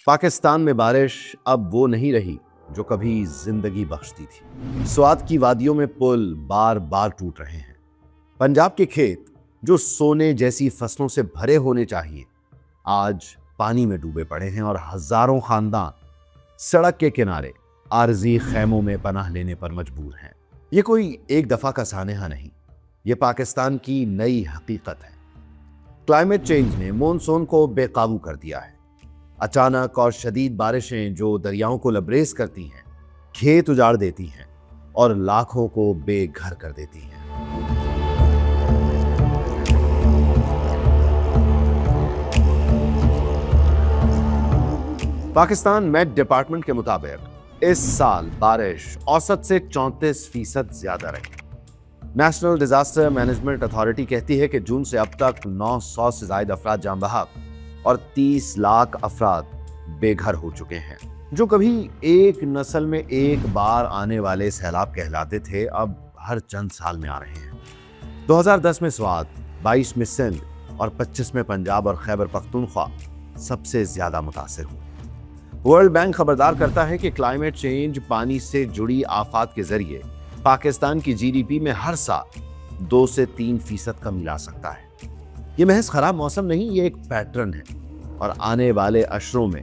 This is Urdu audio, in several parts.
پاکستان میں بارش اب وہ نہیں رہی جو کبھی زندگی بخشتی تھی۔ سوات کی وادیوں میں پل بار بار ٹوٹ رہے ہیں۔ پنجاب کے کھیت جو سونے جیسی فصلوں سے بھرے ہونے چاہیے آج پانی میں ڈوبے پڑے ہیں، اور ہزاروں خاندان سڑک کے کنارے عارضی خیموں میں پناہ لینے پر مجبور ہیں۔ یہ کوئی ایک دفعہ کا سانحہ نہیں، یہ پاکستان کی نئی حقیقت ہے۔ کلائمیٹ چینج نے مونسون کو بے قابو کر دیا ہے۔ اچانک اور شدید بارشیں جو دریاؤں کو لبریز کرتی ہیں، کھیت اجاڑ دیتی ہیں اور لاکھوں کو بے گھر کر دیتی ہیں۔ پاکستان میٹ ڈپارٹمنٹ کے مطابق اس سال بارش اوسط سے 34% زیادہ رہی۔ نیشنل ڈیزاسٹر مینجمنٹ اتھارٹی کہتی ہے کہ جون سے اب تک 900 سے زائد افراد جاں بحق اور 30 لاکھ افراد بے گھر ہو چکے ہیں۔ جو کبھی ایک نسل میں ایک بار آنے والے سیلاب کہلاتے تھے، اب ہر چند سال میں آ رہے ہیں۔ 2010 میں سوات، 22 میں سندھ اور 25 میں پنجاب اور خیبر پختونخوا سب سے زیادہ متاثر ہوئے۔ ورلڈ بینک خبردار کرتا ہے کہ کلائمیٹ چینج پانی سے جڑی آفات کے ذریعے پاکستان کی جی ڈی پی میں ہر سال 2 سے 3% کمی لا سکتا ہے۔ یہ محض خراب موسم نہیں، یہ ایک پیٹرن ہے اور آنے والے اشروں میں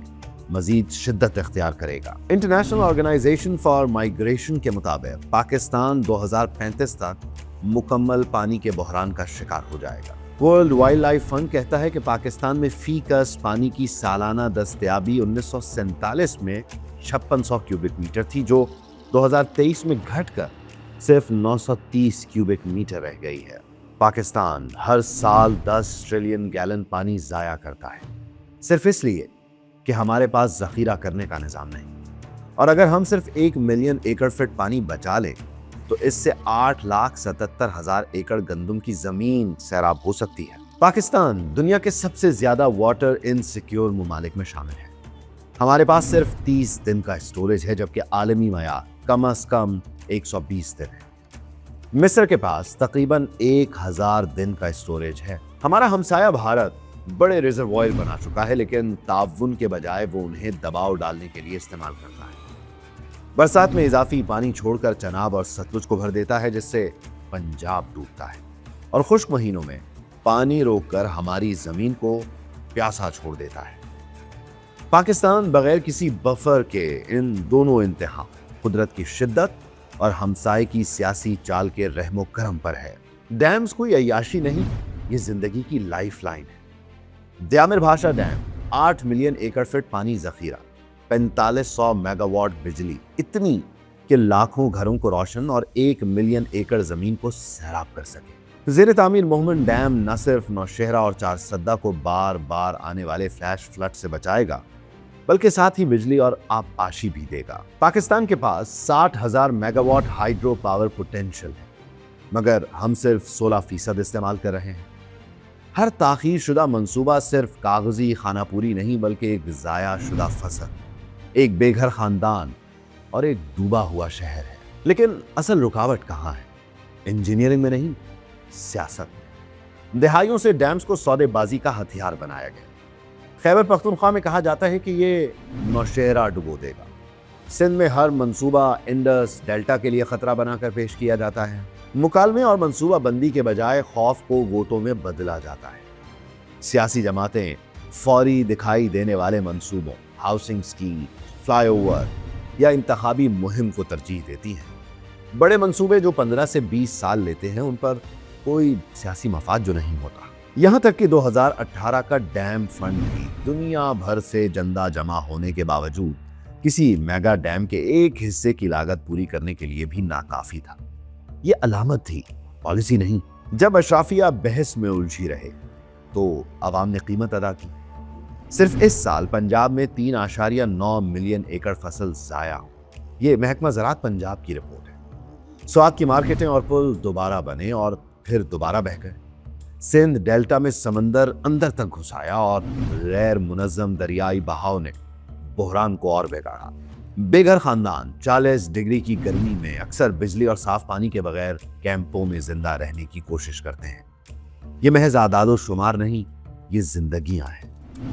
مزید شدت اختیار کرے گا۔ انٹرنیشنل آرگنائزیشن فار مائیگریشن کے مطابق پاکستان 2035 تک مکمل پانی کے بحران کا شکار ہو جائے گا۔ ورلڈ وائلڈ لائف فنڈ کہتا ہے کہ پاکستان میں فی کس پانی کی سالانہ دستیابی 1947 میں 5600 کیوبک میٹر تھی، جو 2023 میں گھٹ کر صرف 930 کیوبک میٹر رہ گئی ہے۔ پاکستان ہر سال 10 ٹریلین گیلن پانی ضائع کرتا ہے، صرف اس لیے کہ ہمارے پاس ذخیرہ کرنے کا نظام نہیں۔ اور اگر ہم صرف 1 ملین ایکڑ فٹ پانی بچا لیں تو اس سے 8,77,000 ایکڑ گندم کی زمین سیراب ہو سکتی ہے۔ پاکستان دنیا کے سب سے زیادہ واٹر انسیکیور ممالک میں شامل ہے۔ ہمارے پاس صرف 30 دن کا اسٹوریج ہے، جبکہ عالمی معیار کم از کم 120 دن ہے۔ مصر کے پاس تقریباً 1000 دن کا اسٹوریج ہے۔ ہمارا ہمسایہ بھارت بڑے ریزروائر بنا چکا ہے، لیکن تعاون کے بجائے وہ انہیں دباؤ ڈالنے کے لیے استعمال کرتا ہے۔ برسات میں اضافی پانی چھوڑ کر چناب اور ستلج کو بھر دیتا ہے، جس سے پنجاب ڈوبتا ہے، اور خشک مہینوں میں پانی روک کر ہماری زمین کو پیاسا چھوڑ دیتا ہے۔ پاکستان بغیر کسی بفر کے ان دونوں انتہا، قدرت کی شدت اور ہمسائے کی سیاسی چال کے رحم و کرم پر ہے۔ ڈیمز کوئی عیاشی نہیں، یہ زندگی کی لائف لائن ہے۔ دیامر بھاشا ڈیم 8 ملین ایکڑ فٹ پانی ذخیرہ، 4500 میگا واٹ بجلی، اتنی کہ لاکھوں گھروں کو روشن اور 1 ملین ایکڑ زمین کو سیراب کر سکے۔ زیر تعمیر مومن ڈیم نہ صرف نوشہرہ اور چارسدہ کو بار بار آنے والے فلیش فلڈ سے بچائے گا، بلکہ ساتھ ہی بجلی اور آبپاشی بھی دے گا۔ پاکستان کے پاس 60,000 mega what hydro power potential ہے، مگر ہم صرف 16% استعمال کر رہے ہیں۔ ہر تاخیر شدہ منصوبہ صرف کاغذی خانہ پوری نہیں، بلکہ ایک ضائع شدہ فصل، ایک بے گھر خاندان اور ایک ڈوبا ہوا شہر ہے۔ لیکن اصل رکاوٹ کہاں ہے؟ انجینئرنگ میں نہیں، سیاست میں۔ دہائیوں سے ڈیمز کو سودے بازی کا ہتھیار بنایا گیا۔ خیبر پختونخوا میں کہا جاتا ہے کہ یہ نوشہرہ ڈبو دے گا۔ سندھ میں ہر منصوبہ انڈس ڈیلٹا کے لیے خطرہ بنا کر پیش کیا جاتا ہے۔ مکالمے اور منصوبہ بندی کے بجائے خوف کو ووٹوں میں بدلا جاتا ہے۔ سیاسی جماعتیں فوری دکھائی دینے والے منصوبوں، ہاؤسنگ اسکیم، فلائی اوور یا انتخابی مہم کو ترجیح دیتی ہیں۔ بڑے منصوبے جو 15 سے 20 سال لیتے ہیں، ان پر کوئی سیاسی مفاد جو نہیں ہوتا۔ یہاں تک کہ 2018 کا ڈیم فنڈ بھی دنیا بھر سے چندہ جمع ہونے کے باوجود کسی میگا ڈیم کے ایک حصے کی لاگت پوری کرنے کے لیے بھی ناکافی تھا۔ یہ علامت تھی، پالیسی نہیں۔ جب اشرافیہ بحث میں الجھی رہے تو عوام نے قیمت ادا کی۔ صرف اس سال پنجاب میں 3.9 ملین ایکڑ فصل ضائع ہو۔ یہ محکمہ زراعت پنجاب کی رپورٹ ہے۔ سوات کی مارکیٹیں اور پل دوبارہ بنے اور پھر دوبارہ بہہ گئے۔ سندھ ڈیلٹا میں سمندر اندر تک گھس آیا اور غیر منظم دریائی بہاؤ نے بحران کو اور بگاڑا۔ بے گھر خاندان 40 ڈگری کی گرمی میں اکثر بجلی اور صاف پانی کے بغیر کیمپوں میں زندہ رہنے کی کوشش کرتے ہیں۔ یہ محض اعداد و شمار نہیں، یہ زندگیاں ہیں۔